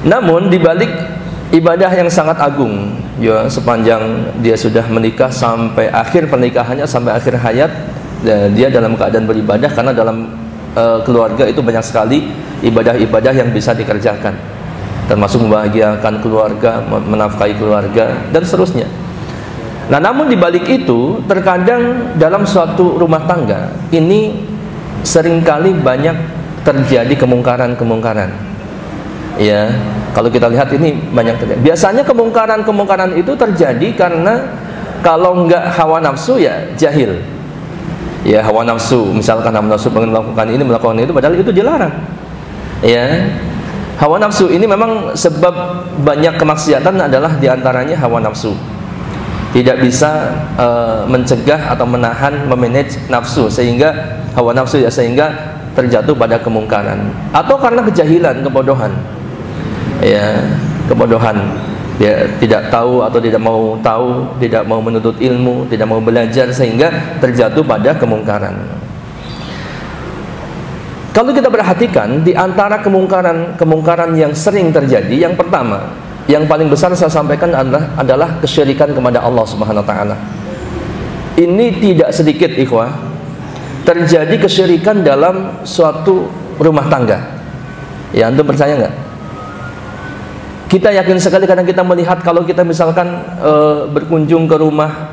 Namun dibalik ibadah yang sangat agung, ya, sepanjang dia sudah menikah sampai akhir pernikahannya, sampai akhir hayat, dia dalam keadaan beribadah, karena dalam keluarga itu banyak sekali ibadah-ibadah yang bisa dikerjakan, termasuk membahagiakan keluarga, menafkahi keluarga, dan seterusnya. Nah, namun dibalik itu, terkadang dalam suatu rumah tangga ini seringkali banyak terjadi kemungkaran-kemungkaran. Ya, kalau kita lihat ini banyak terjadi. Biasanya kemungkaran-kemungkaran itu terjadi karena kalau enggak hawa nafsu, ya jahil. Ya, hawa nafsu, misalkan hawa nafsu pengen melakukan ini, melakukan itu, padahal itu dilarang. Ya, hawa nafsu ini memang sebab banyak kemaksiatan adalah diantaranya hawa nafsu. Tidak bisa mencegah atau menahan, memanage nafsu, sehingga hawa nafsu, ya, sehingga terjatuh pada kemungkaran, atau karena kejahilan, kebodohan. Ya, kebodohan, ya, tidak tahu atau tidak mau tahu, tidak mau menuntut ilmu, tidak mau belajar, sehingga terjatuh pada kemungkaran. Kalau kita perhatikan, di antara kemungkaran yang sering terjadi, yang pertama, yang paling besar saya sampaikan adalah kesyirikan kepada Allah Subhanahu wa taala. Ini tidak sedikit, ikhwah, terjadi kesyirikan dalam suatu rumah tangga. Ya, antum percaya nggak? Kita yakin sekali kadang kita melihat, kalau kita misalkan berkunjung ke rumah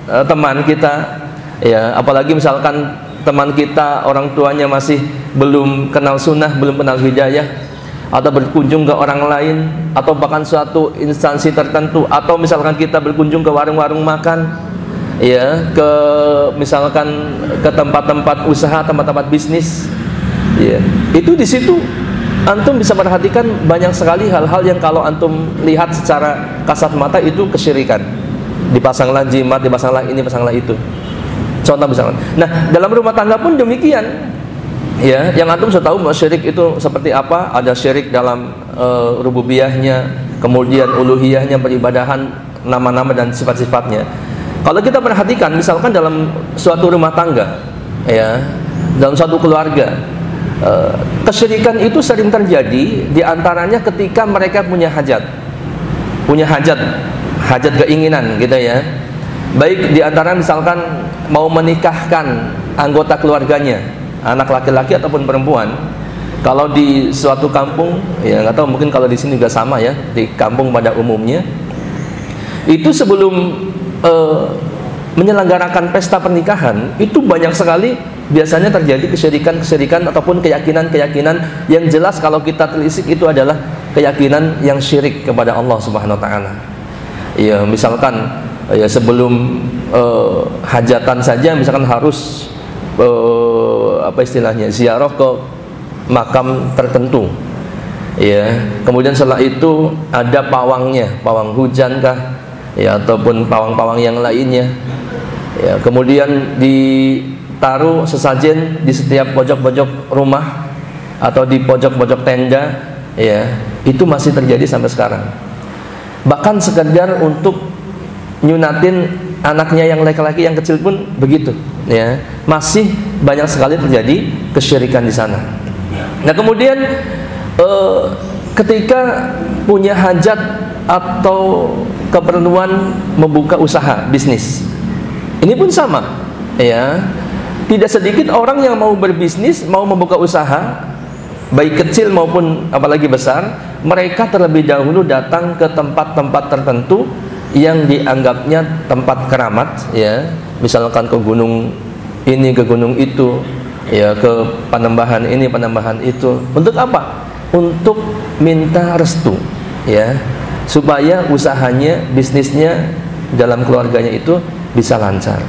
teman kita, ya, apalagi misalkan teman kita orang tuanya masih belum kenal sunnah, belum kenal hidayah, atau berkunjung ke orang lain, atau bahkan suatu instansi tertentu, atau misalkan kita berkunjung ke warung-warung makan, ya, ke misalkan ke tempat-tempat usaha, tempat-tempat bisnis, ya, itu di situ antum bisa perhatikan banyak sekali hal-hal yang kalau antum lihat secara kasat mata itu kesyirikan. Dipasanglah jimat, dipasanglah ini, dipasanglah itu. Contoh misalkan. Nah, dalam rumah tangga pun demikian. Ya, yang antum sudah tahu bahwa syirik itu seperti apa. Ada syirik dalam rububiyahnya, kemudian uluhiyahnya, peribadahan, nama-nama dan sifat-sifatnya. Kalau kita perhatikan, misalkan dalam suatu rumah tangga, ya, dalam suatu keluarga, kesyirikan itu sering terjadi diantaranya ketika mereka punya hajat, hajat keinginan, gitu ya. Baik diantara misalkan mau menikahkan anggota keluarganya, anak laki-laki ataupun perempuan. Kalau di suatu kampung, ya nggak tahu, mungkin kalau di sini juga sama ya, di kampung pada umumnya, itu sebelum menyelenggarakan pesta pernikahan, itu banyak sekali biasanya terjadi kesyirikan ataupun keyakinan yang jelas kalau kita telisik itu adalah keyakinan yang syirik kepada Allah Subhanahu wa taala. Ya, misalkan ya sebelum hajatan saja misalkan harus apa istilahnya, ziarah ke makam tertentu, ya, kemudian setelah itu ada pawangnya, pawang hujan kah, ya, ataupun pawang-pawang yang lainnya, ya, kemudian ditaruh sesajen di setiap pojok-pojok rumah atau di pojok-pojok tenda, ya, itu masih terjadi sampai sekarang. Bahkan sekedar untuk nyunatin anaknya yang laki-laki yang kecil pun begitu, ya, masih banyak sekali terjadi kesyirikan di sana. Nah, kemudian ketika punya hajat atau keperluan membuka usaha bisnis, ini pun sama, ya, tidak sedikit orang yang mau berbisnis, mau membuka usaha, baik kecil maupun apalagi besar, mereka terlebih dahulu datang ke tempat-tempat tertentu yang dianggapnya tempat keramat, ya, misalkan ke gunung ini, ke gunung itu, ya, ke Panembahan ini, Panembahan itu. Untuk apa? Untuk minta restu, ya, supaya usahanya, bisnisnya dalam keluarganya itu bisa lancar.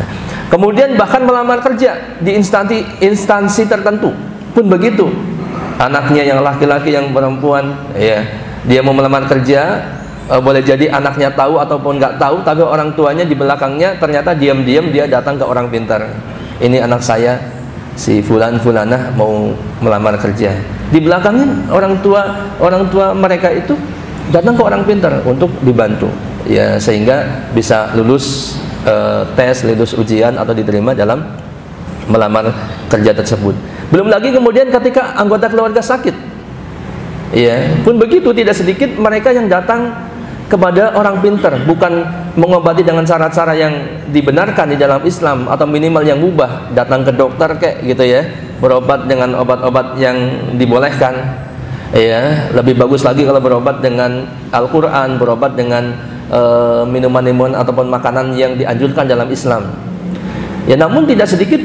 Nah, kemudian bahkan melamar kerja di instansi tertentu pun begitu. Anaknya yang laki-laki, yang perempuan, ya, dia mau melamar kerja, boleh jadi anaknya tahu ataupun nggak tahu, tapi orang tuanya di belakangnya ternyata diam-diam dia datang ke orang pintar. Ini anak saya, si fulanah mau melamar kerja. Di belakangnya orang tua mereka itu datang ke orang pintar untuk dibantu, ya, sehingga bisa lulus tes, lulus ujian atau diterima dalam melamar kerja tersebut. Belum lagi kemudian ketika anggota keluarga sakit, Ya, pun begitu tidak sedikit mereka yang datang kepada orang pintar, bukan mengobati dengan cara-cara yang dibenarkan di dalam Islam atau minimal yang mubah, datang ke dokter kayak gitu ya, berobat dengan obat-obat yang dibolehkan. Ya, lebih bagus lagi kalau berobat dengan Al-Qur'an, berobat dengan minuman-minuman ataupun makanan yang dianjurkan dalam Islam. Ya, namun tidak sedikit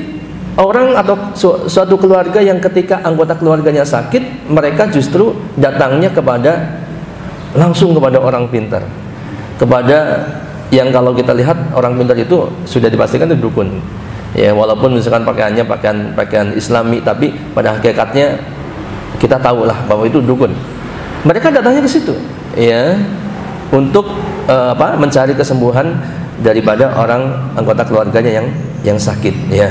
orang atau suatu keluarga yang ketika anggota keluarganya sakit, mereka justru datangnya langsung kepada orang pintar, kepada yang kalau kita lihat orang pintar itu sudah dipastikan itu dukun. Ya, walaupun misalkan pakaiannya pakaian Islami, tapi pada hakikatnya kita tahulah bahwa itu dukun. Mereka datangnya ke situ, ya, untuk mencari kesembuhan daripada orang anggota keluarganya yang sakit. Ya.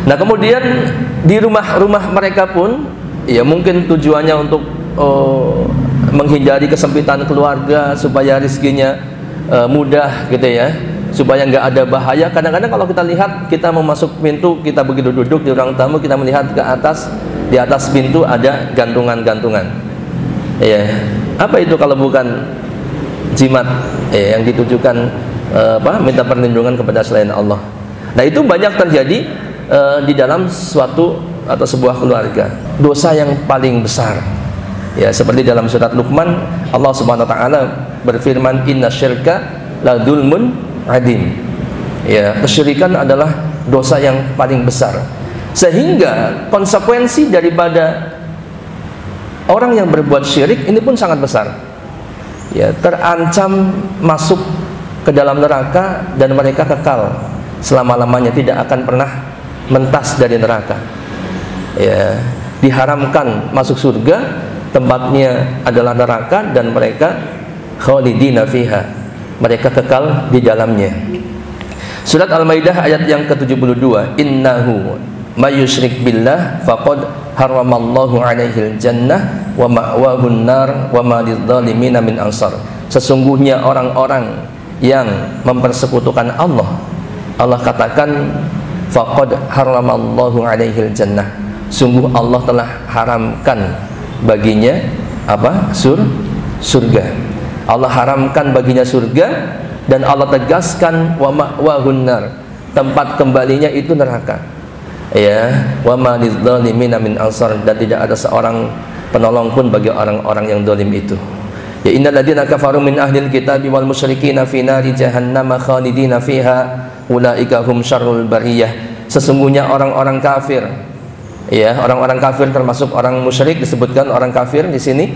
Nah, kemudian di rumah-rumah mereka pun, ya mungkin tujuannya untuk menghindari kesempitan keluarga supaya rezekinya mudah gitu ya, supaya nggak ada bahaya. Kadang-kadang kalau kita lihat, kita mau masuk pintu, kita begitu duduk di ruang tamu, kita melihat ke atas, di atas pintu ada gantungan-gantungan. Ya, apa itu kalau bukan jimat yang ditujukan minta perlindungan kepada selain Allah. Nah, itu banyak terjadi di dalam suatu atau sebuah keluarga. Dosa yang paling besar. Ya, seperti dalam surat Luqman, Allah Subhanahu wa taala berfirman, "Inna syirka la dzulmun adzim." Ya, kesyirikan adalah dosa yang paling besar. Sehingga konsekuensi daripada orang yang berbuat syirik ini pun sangat besar. Ya, terancam masuk ke dalam neraka dan mereka kekal selama-lamanya, tidak akan pernah mentas dari neraka. Ya, diharamkan masuk surga, tempatnya adalah neraka dan mereka khalidina fiha, mereka kekal di dalamnya. Surat Al-Maidah ayat yang ke-72, innahu may yusyrik billah faqad haramallahu alaihil jannah wa ma'wahun nar wa ma lidzalimin min ansar. Sesungguhnya orang-orang yang mempersekutukan Allah, Allah katakan faqad haramallahu alaihil jannah, sungguh Allah telah haramkan baginya surga. Allah haramkan baginya surga, dan Allah tegaskan wa ma'wahun nar, tempat kembalinya itu neraka. Ya, wa ma lidzalimin min ansar, dan tidak ada seorang penolong pun bagi orang-orang yang zalim itu. Ya, innal ladzina kafaru min ahlil kitabi wal musyrikin fi nari jahannam khalidina fiha ulaika hum syarrul bariyah. Sesungguhnya orang-orang kafir, ya, orang-orang kafir termasuk orang musyrik, disebutkan orang kafir di sini,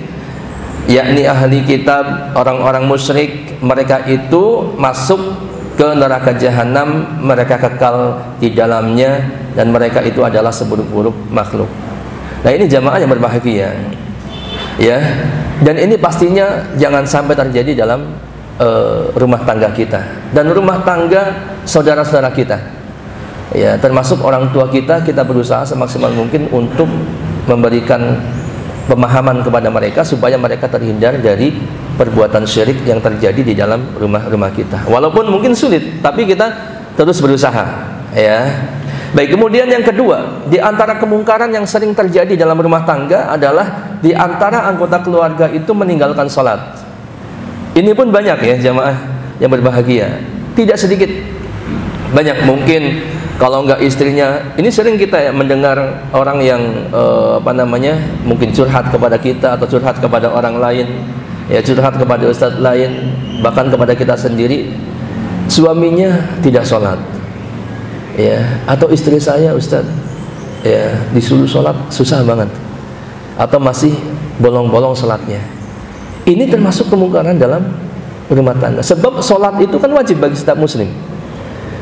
yakni ahli kitab, orang-orang musyrik, mereka itu masuk ke neraka jahanam, mereka kekal di dalamnya, dan mereka itu adalah seburuk-buruk makhluk. Nah, ini jamaah yang berbahagia, ya, dan ini pastinya jangan sampai terjadi dalam rumah tangga kita dan rumah tangga saudara-saudara kita. Ya, termasuk orang tua kita berusaha semaksimal mungkin untuk memberikan pemahaman kepada mereka supaya mereka terhindar dari perbuatan syirik yang terjadi di dalam rumah-rumah kita. Walaupun mungkin sulit, tapi kita terus berusaha, ya. Baik, kemudian yang kedua, di antara kemungkaran yang sering terjadi dalam rumah tangga adalah di antara anggota keluarga itu meninggalkan sholat. Ini pun banyak ya jamaah yang berbahagia, tidak sedikit, banyak. Mungkin kalau enggak istrinya, ini sering kita ya mendengar orang yang mungkin curhat kepada kita atau curhat kepada orang lain, ya, curhat kepada ustadz lain, bahkan kepada kita sendiri, suaminya tidak sholat, ya, atau istri saya ustadz, ya, disuruh sholat susah banget, atau masih bolong-bolong sholatnya. Ini termasuk kemungkaran dalam rumah tangga, sebab sholat itu kan wajib bagi setiap muslim.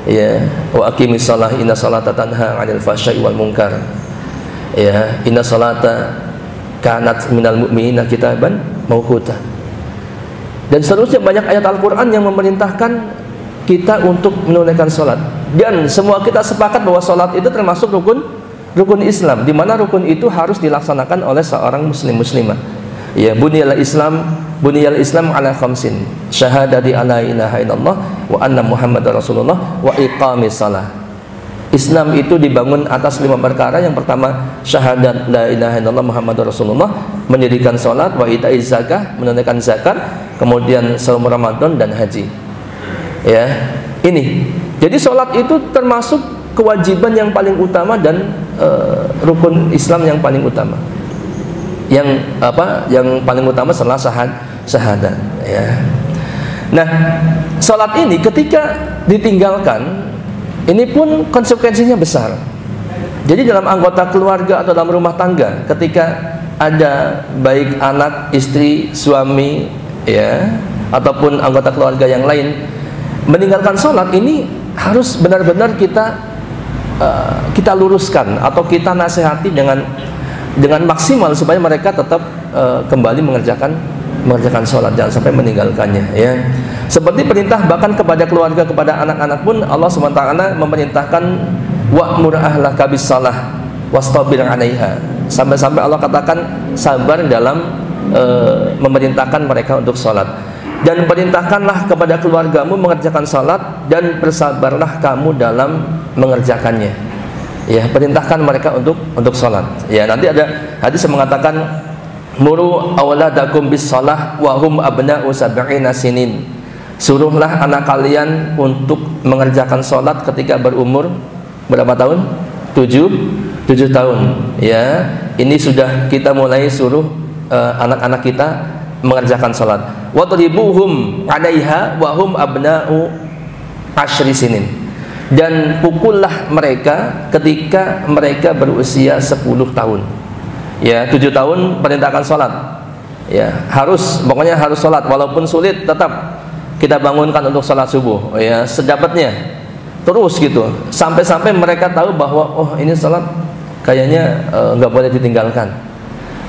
Ya, wa aqimis shalah inna sholata tanha 'anil fahsya'i wal munkar. Ya, inna sholata kanat minal mu'minina kitaban mauquta. Dan seterusnya banyak ayat Al-Qur'an yang memerintahkan kita untuk menunaikan salat. Dan semua kita sepakat bahwa salat itu termasuk rukun Islam, di mana rukun itu harus dilaksanakan oleh seorang muslimah. Ya, buniyal Islam ala khamsin, syahadati alla ilaha illallah wa anna muhammadar rasulullah wa iqamis shalah. Islam itu dibangun atas 5 perkara. Yang pertama, syahadat la ilaha illallah Muhammadur Rasulullah, mendirikan salat, wa itaiz zakah, menunaikan zakat, kemudian saum Ramadan dan haji. Ya, ini. Jadi salat itu termasuk kewajiban yang paling utama dan rukun Islam yang paling utama. Yang paling utama setelah syahadat, ya. Nah, salat ini ketika ditinggalkan, ini pun konsekuensinya besar. Jadi dalam anggota keluarga atau dalam rumah tangga, ketika ada baik anak, istri, suami, ya, ataupun anggota keluarga yang lain meninggalkan sholat, ini harus benar-benar kita luruskan atau kita nasihati dengan maksimal supaya mereka tetap kembali mengerjakan sholat, jangan sampai meninggalkannya, ya. Seperti perintah bahkan kepada keluarga, kepada anak-anak pun Allah SWT memerintahkan wa'mur ahlaka bis-shalah wastabir 'alaiha. Sampai-sampai Allah katakan sabar dalam memerintahkan mereka untuk sholat. Dan perintahkanlah kepada keluargamu mengerjakan sholat dan bersabarlah kamu dalam mengerjakannya. Ya, perintahkan mereka untuk sholat. Ya, nanti ada hadis yang mengatakan muru awladakum bis-shalah wa hum abna'u sab'ina sinin. Suruhlah anak kalian untuk mengerjakan sholat ketika berumur berapa tahun? 7 tahun. Ya, ini sudah kita mulai suruh anak-anak kita mengerjakan sholat. Wadribuhum 'alaiha wa hum abna'u 10 sinin. Dan pukullah mereka ketika mereka berusia 10 tahun. Ya, 7 tahun perintahkan sholat. Ya, pokoknya harus sholat, walaupun sulit tetap kita bangunkan untuk sholat subuh, ya, sedapatnya, terus gitu, sampai-sampai mereka tahu bahwa oh ini sholat kayaknya nggak boleh ditinggalkan.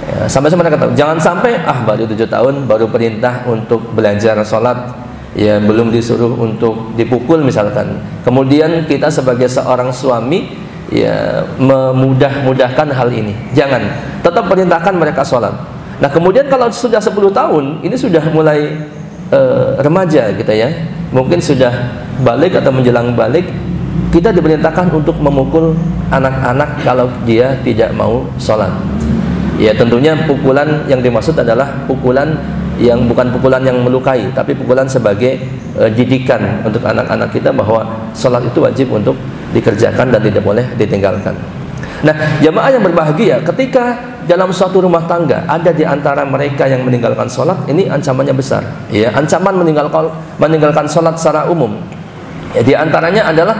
Ya, sampai-sampai mereka tahu, jangan sampai baru 7 tahun baru perintah untuk belajar sholat, ya, belum disuruh untuk dipukul misalkan. Kemudian kita sebagai seorang suami, ya, memudahkan hal ini. Jangan, tetap perintahkan mereka sholat. Nah, kemudian kalau sudah 10 tahun, ini sudah mulai remaja kita, ya, mungkin sudah balik atau menjelang balik, kita diperintahkan untuk memukul anak-anak kalau dia tidak mau sholat. Ya, tentunya pukulan yang dimaksud adalah pukulan yang bukan pukulan yang melukai, tapi pukulan sebagai didikan untuk anak-anak kita bahwa sholat itu wajib untuk dikerjakan dan tidak boleh ditinggalkan. Nah, jamaah yang berbahagia, ketika dalam suatu rumah tangga ada di antara mereka yang meninggalkan sholat, ini ancamannya besar. Ya, ancaman meninggalkan sholat secara umum. Ya, di antaranya adalah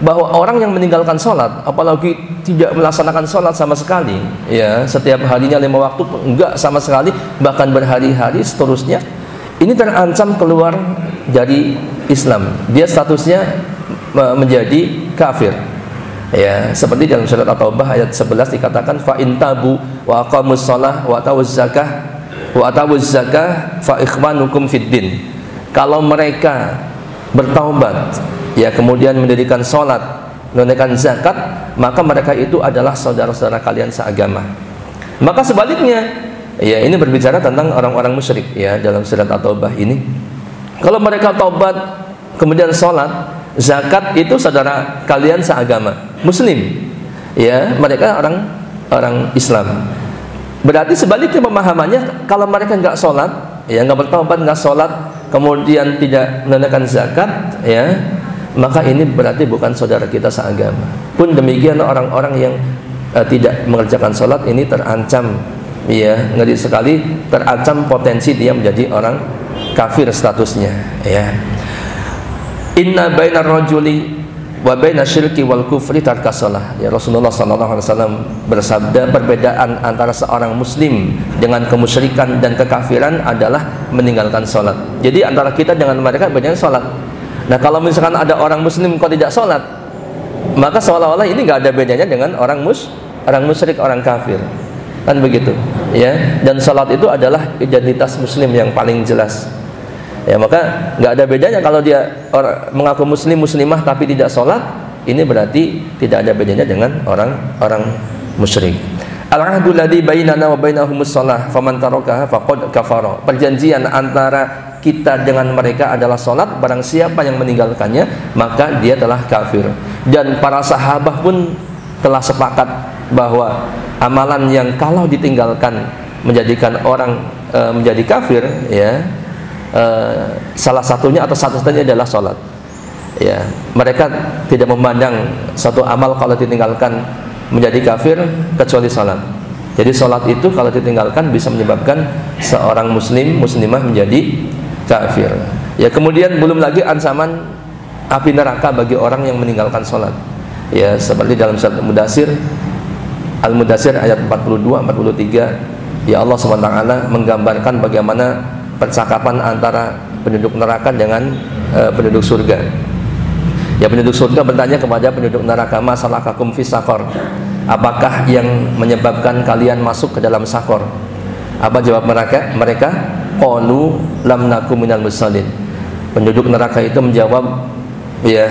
bahwa orang yang meninggalkan sholat, apalagi tidak melaksanakan sholat sama sekali, ya, setiap harinya 5 waktu enggak sama sekali, bahkan berhari-hari seterusnya, ini terancam keluar dari Islam. Dia statusnya menjadi kafir. Ya, seperti dalam surat At-Taubah ayat 11 dikatakan fa in tabu wa aqamus shalah wa atawuz zakah fa ikhwanukum fid din. Kalau mereka bertaubat, ya, kemudian mendirikan salat, menunaikan zakat, maka mereka itu adalah saudara-saudara kalian seagama. Maka sebaliknya, ya, ini berbicara tentang orang-orang musyrik, ya, dalam surat At-Taubah ini. Kalau mereka taubat kemudian salat, zakat, itu saudara kalian seagama, muslim, ya, mereka orang Islam. Berarti sebaliknya pemahamannya, kalau mereka nggak sholat, ya, nggak bertaubat, nggak sholat, kemudian tidak menunaikan zakat, ya, maka ini berarti bukan saudara kita seagama. Pun demikian orang-orang yang tidak mengerjakan sholat ini terancam, ya, ngeri sekali, terancam potensi dia menjadi orang kafir statusnya, ya. Inna bainar rajuli wa baina syirki wal kufri tarkas shalah. Ya, Rasulullah SAW bersabda, perbedaan antara seorang muslim dengan kemusyrikan dan kekafiran adalah meninggalkan sholat. Jadi antara kita dengan mereka bedanya sholat. Nah, kalau misalkan ada orang muslim kok tidak sholat, maka seolah-olah ini nggak ada bedanya dengan orang musyrik, orang kafir, kan begitu, ya. Dan sholat itu adalah identitas muslim yang paling jelas. Ya, maka nggak ada bedanya kalau dia mengaku muslim, muslimah tapi tidak sholat, ini berarti tidak ada bedanya dengan orang musyrik. Al-ahdu ladzi bainana wa bainahumus shalah faman tarakaha faqad kafara. Perjanjian antara kita dengan mereka adalah salat, barang siapa yang meninggalkannya maka dia telah kafir. Dan para sahabat pun telah sepakat bahwa amalan yang kalau ditinggalkan menjadikan orang menjadi kafir, ya, salah satunya atau satu-satunya adalah salat. Ya, mereka tidak memandang satu amal kalau ditinggalkan menjadi kafir kecuali salat. Jadi salat itu kalau ditinggalkan bisa menyebabkan seorang muslimah menjadi kafir. Ya, kemudian belum lagi ancaman api neraka bagi orang yang meninggalkan salat. Ya, seperti dalam surat Al-Mudaththir ayat 42-43, ya Allah SWT menggambarkan bagaimana percakapan antara penduduk neraka dengan penduduk surga. Ya, penduduk surga bertanya kepada penduduk neraka, masalakakum fis saqar, apakah yang menyebabkan kalian masuk ke dalam sakor? Apa jawab mereka? Qalu lam nakum minal musallin. Penduduk neraka itu menjawab, ya,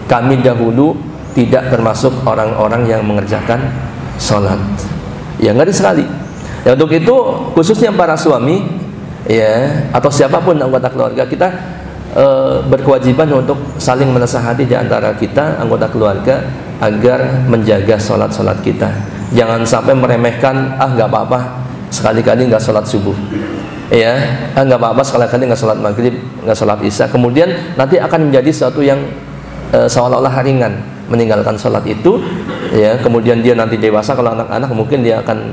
kami dahulu tidak termasuk orang-orang yang mengerjakan sholat. Ya, ngeri sekali. Ya, untuk itu khususnya para suami, ya, atau siapapun anggota keluarga kita, berkewajiban untuk saling menasihati di antara kita anggota keluarga agar menjaga sholat kita. Jangan sampai meremehkan, nggak apa-apa sekali-kali nggak sholat subuh, ya, nggak apa-apa sekali-kali nggak sholat maghrib, nggak sholat isya. Kemudian nanti akan menjadi sesuatu yang seolah-olah ringan meninggalkan sholat itu, ya. Kemudian dia nanti dewasa, kalau anak-anak mungkin dia akan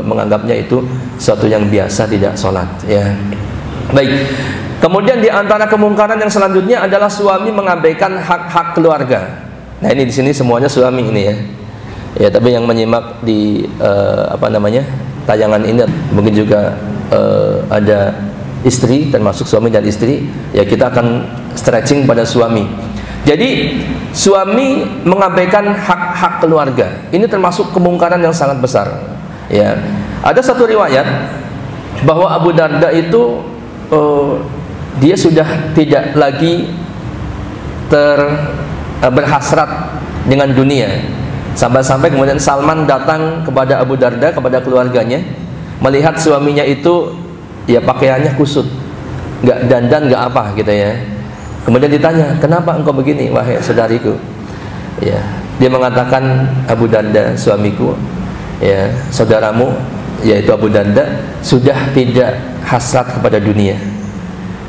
menganggapnya itu sesuatu yang biasa, tidak sholat, ya. Baik. Kemudian di antara kemungkaran yang selanjutnya adalah suami mengabaikan hak-hak keluarga. Nah, ini di sini semuanya suami ini, ya. Ya, tapi yang menyimak di tayangan ini mungkin juga ada istri, termasuk suami dan istri. Ya, kita akan stretching pada suami. Jadi suami mengabaikan hak-hak keluarga. Ini termasuk kemungkaran yang sangat besar. Ya, ada satu riwayat bahwa Abu Darda itu dia sudah tidak lagi berhasrat dengan dunia. Sampai-sampai kemudian Salman datang kepada Abu Darda, kepada keluarganya, melihat suaminya itu, ya, pakaiannya kusut, nggak dandan, nggak apa gitu, ya. Kemudian ditanya, kenapa engkau begini, wahai saudariku? Ya, dia mengatakan, Abu Darda, suamiku, ya, saudaramu, yaitu Abu Darda, sudah tidak hasrat kepada dunia.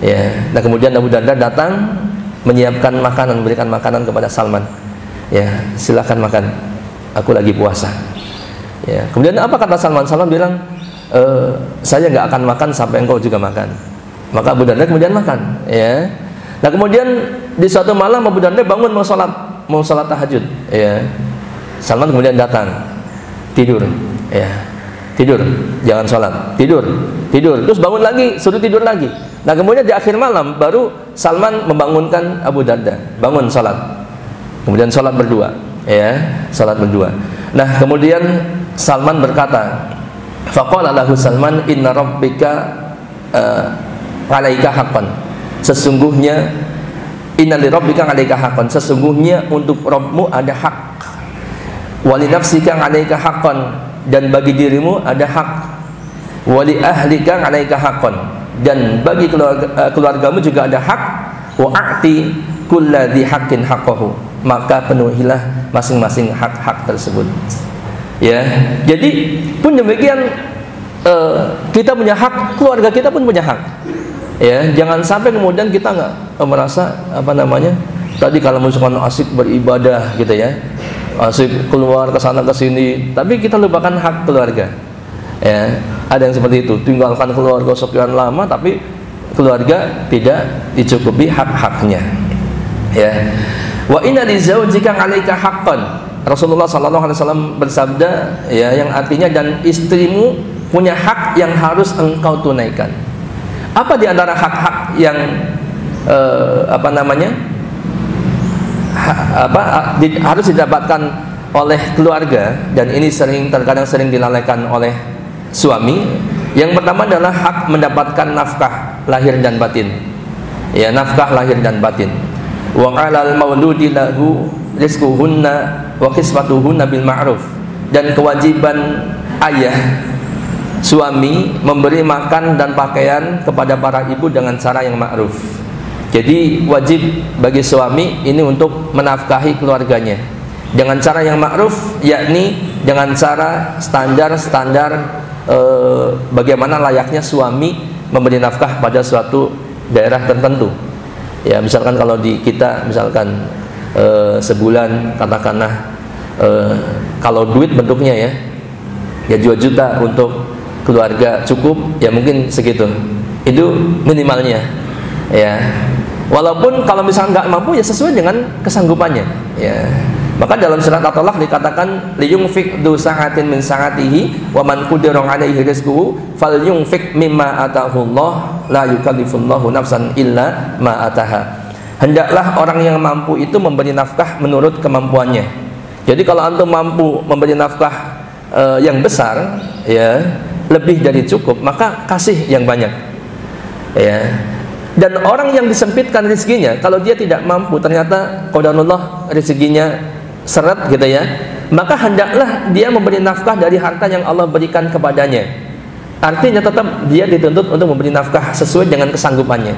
Ya, nah kemudian Abu Darda datang menyiapkan makanan, memberikan makanan kepada Salman. Ya, silakan makan, aku lagi puasa. Ya, kemudian apa kata Salman? Salman bilang, saya nggak akan makan sampai engkau juga makan. Maka Abu Darda kemudian makan. Ya, nah kemudian di suatu malam Abu Darda bangun mau sholat tahajud. Ya, Salman kemudian datang, tidur. Ya, tidur, jangan sholat, tidur, terus bangun lagi, suruh tidur lagi. Nah kemudian di akhir malam baru Salman membangunkan Abu Darda, bangun sholat, kemudian sholat berdua, ya, sholat berdua. Nah kemudian Salman berkata, faqala lahu Salman, inna rabbika alaika haqqan, sesungguhnya inna li rabbika alaika haqqan, sesungguhnya untuk Rabbmu ada hak, wali nafsika alaika haqqan, dan bagi dirimu ada hak, wali ahlika alaika haqqan, dan bagi keluargamu juga ada hak, wa a'ti kulladzi haqqin haqqahu, maka penuhilah masing-masing hak-hak tersebut. Ya, jadi pun demikian, kita punya hak, keluarga kita pun punya hak. Ya, jangan sampai kemudian kita nggak merasa tadi kalau misalkan asik beribadah gitu, ya, asik keluar ke sana ke sini, tapi kita lupakan hak keluarga. Ya, ada yang seperti itu, tinggalkan keluarga sekian lama tapi keluarga tidak dicukupi hak-haknya. Ya, wa inna li zaujika 'alaika haqqan, Rasulullah SAW bersabda, ya, yang artinya dan istrimu punya hak yang harus engkau tunaikan. Apa di antara hak-hak yang harus didapatkan oleh keluarga, dan ini terkadang sering dilalaikan oleh suami? Yang pertama adalah hak mendapatkan nafkah lahir dan batin. Ya, nafkah lahir dan batin. Wa 'alal mauludi lahu rizquhunna wa kiswatuhunna bil ma'ruf. dan kewajiban ayah suami memberi makan dan pakaian kepada para ibu dengan cara yang ma'ruf. Jadi wajib bagi suami ini untuk menafkahi keluarganya dengan cara yang ma'ruf, yakni dengan cara standar bagaimana layaknya suami memberi nafkah pada suatu daerah tertentu. Ya, misalkan kalau di kita misalkan sebulan katakanlah kalau duit bentuknya ya 2 juta untuk keluarga cukup, ya mungkin segitu, itu minimalnya ya. Walaupun kalau misalnya nggak mampu ya sesuai dengan kesanggupannya ya. Maka dalam surat At-Talaq dikatakan liyunfik du sa'atin min sa'atihi wa man qudira 'alaihi rizquhu falyunfik mimma atahullah la yukallifullahu nafsan illa ma ataha. Hendaklah orang yang mampu itu memberi nafkah menurut kemampuannya. Jadi kalau antum mampu memberi nafkah yang besar ya, lebih dari cukup, maka kasih yang banyak ya. Dan orang yang disempitkan rezekinya, kalau dia tidak mampu, ternyata qadarullah rezekinya seret gitu ya, maka hendaklah dia memberi nafkah dari harta yang Allah berikan kepadanya. Artinya tetap dia dituntut untuk memberi nafkah sesuai dengan kesanggupannya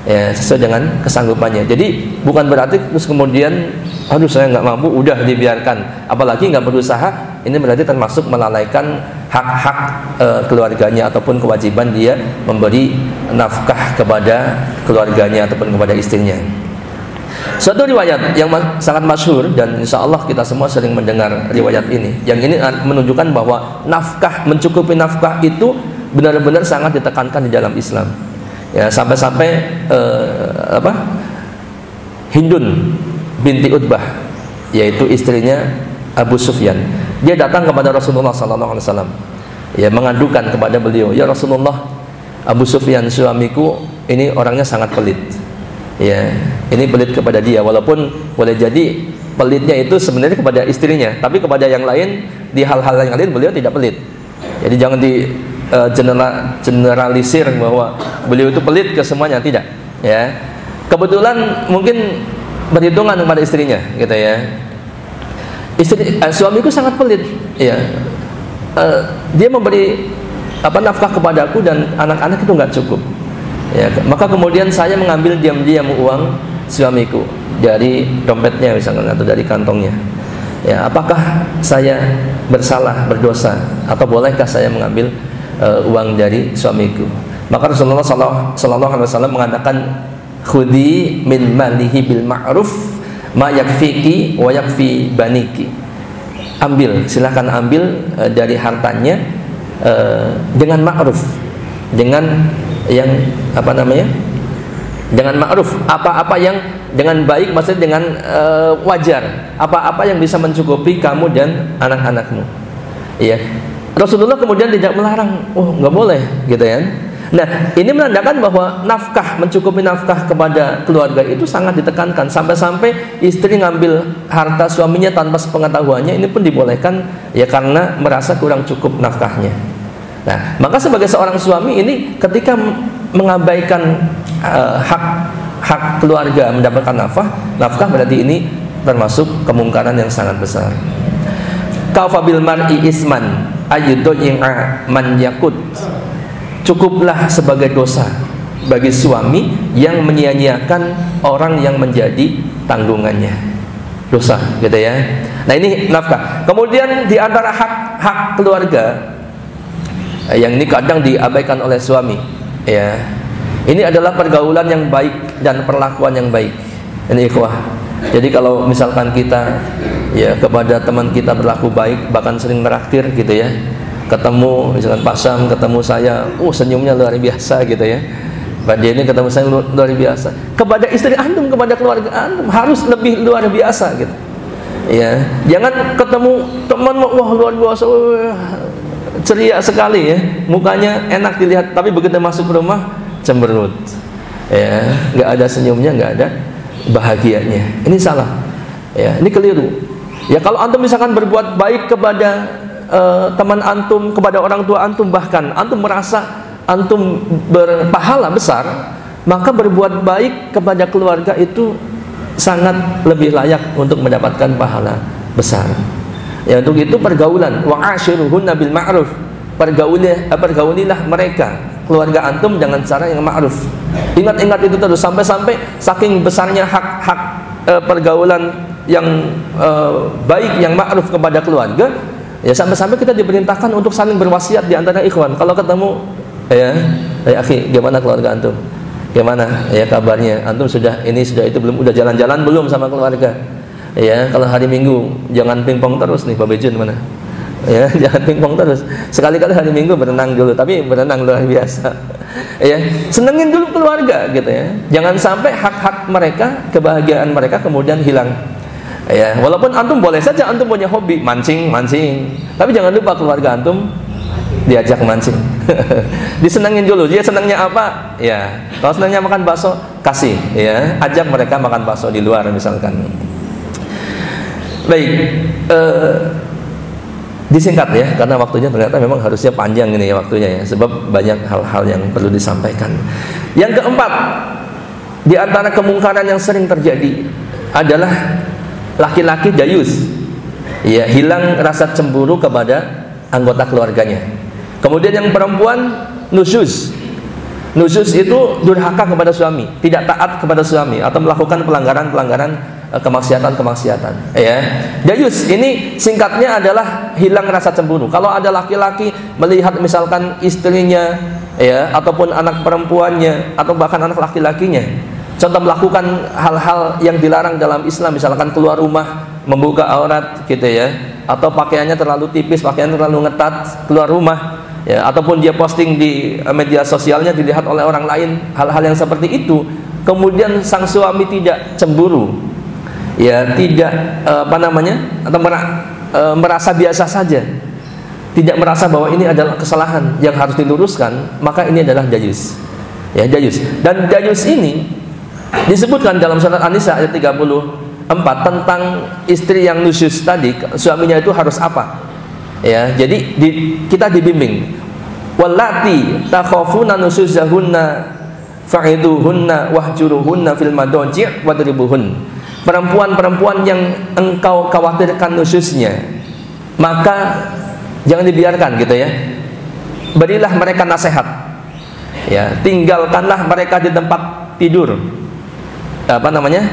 ya, sesuai dengan kesanggupannya. Jadi bukan berarti terus kemudian aduh saya nggak mampu udah dibiarkan, apalagi nggak berusaha, ini berarti termasuk melalaikan hak-hak keluarganya ataupun kewajiban dia memberi nafkah kepada keluarganya ataupun kepada istrinya. Suatu riwayat yang sangat masyhur dan insya Allah kita semua sering mendengar riwayat ini, yang ini menunjukkan bahwa nafkah, mencukupi nafkah itu benar-benar sangat ditekankan di dalam Islam ya. Sampai-sampai Hindun binti Utbah, yaitu istrinya Abu Sufyan, dia datang kepada Rasulullah SAW ya, mengadukan kepada beliau, ya Rasulullah, Abu Sufyan suamiku ini orangnya sangat pelit ya, ini pelit kepada dia, walaupun boleh jadi pelitnya itu sebenarnya kepada istrinya, tapi kepada yang lain, di hal-hal yang lain beliau tidak pelit. Jadi jangan di generalisir bahwa beliau itu pelit ke semuanya, tidak ya. Kebetulan mungkin berhitungan kepada istrinya gitu ya. Suamiku sangat pelit ya, dia memberi nafkah kepadaku dan anak-anak itu nggak cukup ya. Maka kemudian saya mengambil diam-diam uang suamiku dari dompetnya misalnya atau dari kantongnya ya. Apakah saya bersalah, berdosa, atau bolehkah saya mengambil uang dari suamiku? Maka Rasulullah SAW mengatakan khudi min malihi bil ma'ruf ma yakfiki wa yakfi baniki. Ambil, silahkan ambil dari hartanya dengan ma'ruf, dengan yang dengan ma'ruf, apa-apa yang dengan baik, maksudnya dengan wajar, apa-apa yang bisa mencukupi kamu dan anak-anakmu ya. Rasulullah kemudian tidak melarang, oh nggak boleh gitu ya. Nah, ini menandakan bahwa nafkah, mencukupi nafkah kepada keluarga itu sangat ditekankan, sampai-sampai istri ngambil harta suaminya tanpa sepengetahuannya, ini pun dibolehkan ya, karena merasa kurang cukup nafkahnya. Nah, maka sebagai seorang suami ini ketika mengabaikan hak keluarga mendapatkan nafkah berarti ini termasuk kemungkaran yang sangat besar. Kafabil mar'i isman ayyudu'a man yakut. Cukuplah sebagai dosa bagi suami yang menyia-nyiakan orang yang menjadi tanggungannya. Dosa gitu ya. Nah, ini nafkah. Kemudian di antara hak keluarga yang ini kadang diabaikan oleh suami ya, ini adalah pergaulan yang baik dan perlakuan yang baik. Ini ikhwah. Jadi kalau misalkan kita ya kepada teman kita berlaku baik, bahkan sering meraktir gitu ya, ketemu misalkan Pak Syam ketemu saya, senyumnya luar biasa gitu ya, Pak Denny ketemu saya luar biasa. Kepada istri antum, kepada keluarga antum harus lebih luar biasa gitu ya. Jangan ketemu teman wah luar biasa, ceria sekali ya, mukanya enak dilihat, tapi begitu masuk rumah cemberut ya, nggak ada senyumnya, nggak ada bahagianya. Ini salah ya, ini keliru ya. Kalau antum misalkan berbuat baik kepada teman antum, kepada orang tua antum, bahkan antum merasa antum berpahala besar, maka berbuat baik kepada keluarga itu sangat lebih layak untuk mendapatkan pahala besar Ya, untuk itu pergaulan, wa ashiruhunna bil ma'ruf. Pergaulilah mereka, keluarga antum, dengan cara yang ma'ruf. Ingat-ingat itu terus, sampai-sampai saking besarnya hak-hak pergaulan yang baik, yang ma'ruf kepada keluarga, ya sampai-sampai kita diperintahkan untuk saling berwasiat di antara ikhwan. Kalau ketemu, ya akhi, gimana keluarga antum? Gimana ya kabarnya? Antum sudah ini sudah itu belum? Udah jalan-jalan belum sama keluarga? Ya, kalau hari Minggu jangan pingpong terus nih, Pak Bejun mana? Ya, jangan pingpong terus. Sekali-kali hari Minggu berenang dulu, tapi berenang luar biasa. Ya, senengin dulu keluarga gitu ya. Jangan sampai hak-hak mereka, kebahagiaan mereka kemudian hilang. Ya, walaupun antum boleh saja antum punya hobi mancing, tapi jangan lupa keluarga antum diajak mancing. Disenengin dulu. Dia senangnya apa? Ya, kalau senangnya makan bakso, kasih ya, ajak mereka makan bakso di luar misalkan. Baik, disingkat ya, karena waktunya ternyata memang harusnya panjang ini ya waktunya ya, sebab banyak hal-hal yang perlu disampaikan. Yang keempat, di antara kemungkaran yang sering terjadi adalah laki-laki dayus, ya, hilang rasa cemburu kepada anggota keluarganya. Kemudian yang perempuan nusyuz. Nusyuz itu durhaka kepada suami, tidak taat kepada suami, atau melakukan pelanggaran kemaksiatan. Ya, dayus ini singkatnya adalah hilang rasa cemburu. Kalau ada laki-laki melihat misalkan istrinya, ya, ataupun anak perempuannya, atau bahkan anak laki-lakinya, contoh melakukan hal-hal yang dilarang dalam Islam, misalkan keluar rumah membuka aurat gitu ya, atau pakaiannya terlalu tipis, pakaian terlalu ngetat keluar rumah, ya, ataupun dia posting di media sosialnya dilihat oleh orang lain, hal-hal yang seperti itu, kemudian sang suami tidak cemburu, ya, tidak atau merasa biasa saja, tidak merasa bahwa ini adalah kesalahan yang harus diluruskan, maka ini adalah dayus. Ya, dayus. Dan dayus ini disebutkan dalam surat An-Nisa ayat 34 tentang istri yang nusyuz tadi, suaminya itu harus apa? Ya, jadi kita dibimbing, wallati takhafuna nusyuzahunna fa'iduhunna wahjuruhunna fil madaji' wadribuhun. Perempuan-perempuan yang engkau khawatirkan nusyuznya, maka jangan dibiarkan gitu ya. Berilah mereka nasihat. Ya, tinggalkanlah mereka di tempat tidur.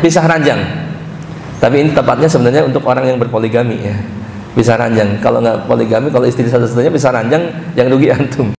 Pisah ranjang. Tapi ini tepatnya sebenarnya untuk orang yang berpoligami ya. Pisah ranjang. Kalau nggak poligami, kalau istri satu-satunya pisah ranjang, yang rugi antum.